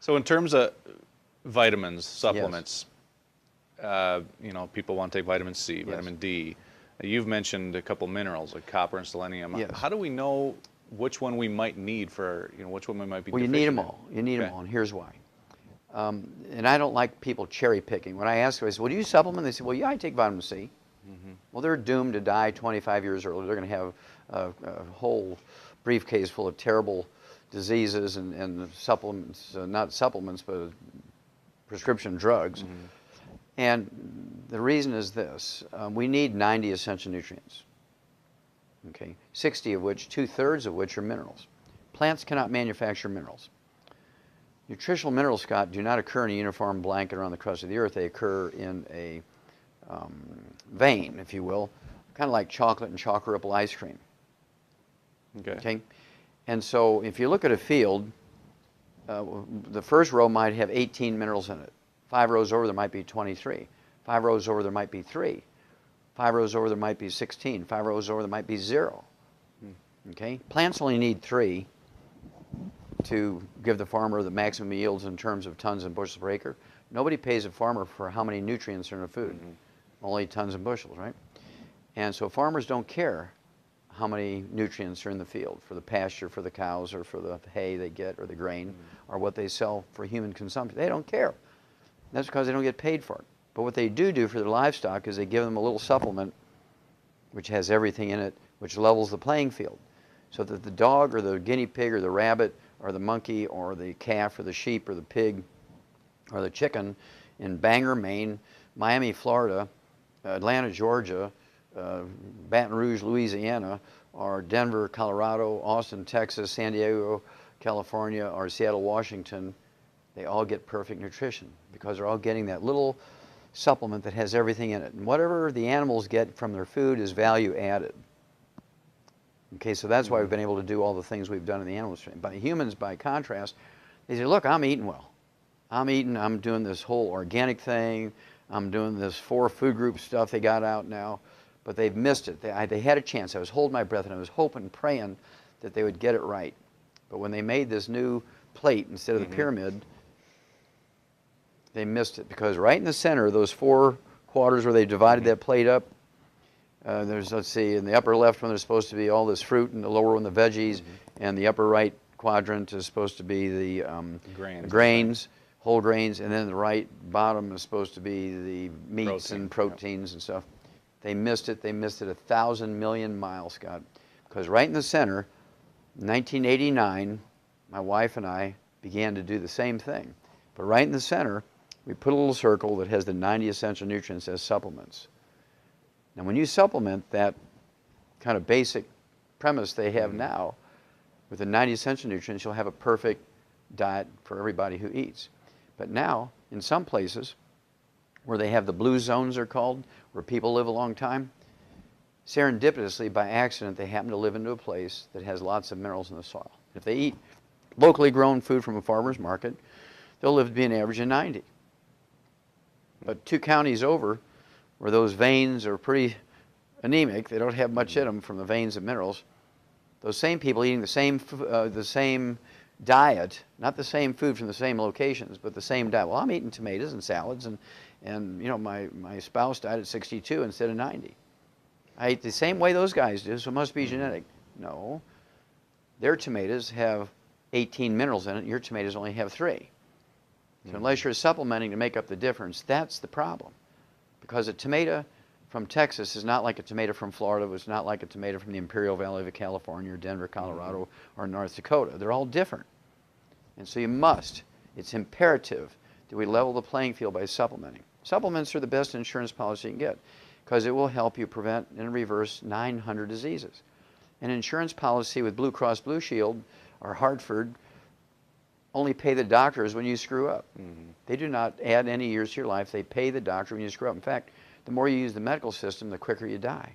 So in terms of vitamins, supplements, you know, people want to take vitamin C, vitamin D. You've mentioned a couple minerals like copper and selenium. Yes. How do we know which one we might need for, you know, which one we might be Well, you deficient need them in? all. You need them all, and here's why. And I don't like people cherry picking. When I ask them, I say, well, do you supplement? They say, well, yeah, I take vitamin C. Well, they're doomed to die 25 years early. They're going to have a whole briefcase full of terrible diseases and supplements, not supplements, but prescription drugs. And the reason is this. We need 90 essential nutrients, okay? 60 of which, 2/3 of which are minerals. Plants cannot manufacture minerals. Nutritional minerals, Scott, do not occur in a uniform blanket around the crust of the earth. They occur in a vein, if you will, kind of like chocolate and chocolate ripple ice cream. Okay? And so if you look at a field, the first row might have 18 minerals in it. 5 rows over, there might be 23. 5 rows over, there might be 3. 5 rows over, there might be 16. 5 rows over, there might be 0. Okay? Plants only need 3 to give the farmer the maximum yields in terms of tons and bushels per acre. Nobody pays a farmer for how many nutrients are in a food. Only tons and bushels, right? And so farmers don't care how many nutrients are in the field for the pasture, for the cows, or for the hay they get, or the grain, or what they sell for human consumption. They don't care. That's because they don't get paid for it. But what they do for their livestock is they give them a little supplement which has everything in it, which levels the playing field, so that the dog or the guinea pig or the rabbit or the monkey or the calf or the sheep or the pig or the chicken in Bangor, Maine, Miami, Florida, Atlanta, Georgia, Baton Rouge, Louisiana, or Denver, Colorado, Austin, Texas, San Diego, California, or Seattle, Washington, they all get perfect nutrition because they're all getting that little supplement that has everything in it. And whatever the animals get from their food is value added. Okay, so that's why we've been able to do all the things we've done in the animal industry. By humans, by contrast, they say, look, I'm eating well. I'm doing this whole organic thing. I'm doing this 4 food group stuff they got out now. But they've missed it. They had a chance. I was holding my breath and I was hoping and praying that they would get it right. But when they made this new plate instead of the pyramid, they missed it. Because right in the center, those 4 quarters where they divided that plate up, there's, let's see, in the upper left one there's supposed to be all this fruit, and the lower one the veggies, and the upper right quadrant is supposed to be the grains, whole grains, and then the right bottom is supposed to be the meats and proteins and stuff. They missed it. They missed it 1,000 million miles, Scott. Because right in the center, 1989, my wife and I began to do the same thing. But right in the center, we put a little circle that has the 90 essential nutrients as supplements. Now, when you supplement that kind of basic premise they have now with the 90 essential nutrients, you'll have a perfect diet for everybody who eats. But now, in some places, where they have the blue zones, they're called, where people live a long time, serendipitously, by accident, they happen to live into a place that has lots of minerals in the soil. If they eat locally grown food from a farmer's market, they'll live to be an average of 90. But 2 counties over, where those veins are pretty anemic, they don't have much in them from the veins of minerals, those same people eating the same diet, not the same food from the same locations, but the same diet. Well, I'm eating tomatoes and salads, and you know, my spouse died at 62 instead of 90. I eat the same way those guys do, so it must be genetic. No. Their tomatoes have 18 minerals in it, your tomatoes only have 3. So unless you're supplementing to make up the difference, that's the problem. Because a tomato from Texas is not like a tomato from Florida, it's not like a tomato from the Imperial Valley of California or Denver, Colorado, or North Dakota. They're all different. And so you must, it's imperative that we level the playing field by supplementing. Supplements are the best insurance policy you can get because it will help you prevent and reverse 900 diseases. An insurance policy with Blue Cross Blue Shield or Hartford only pay the doctors when you screw up. They do not add any years to your life. They pay the doctor when you screw up. In fact, the more you use the medical system, the quicker you die.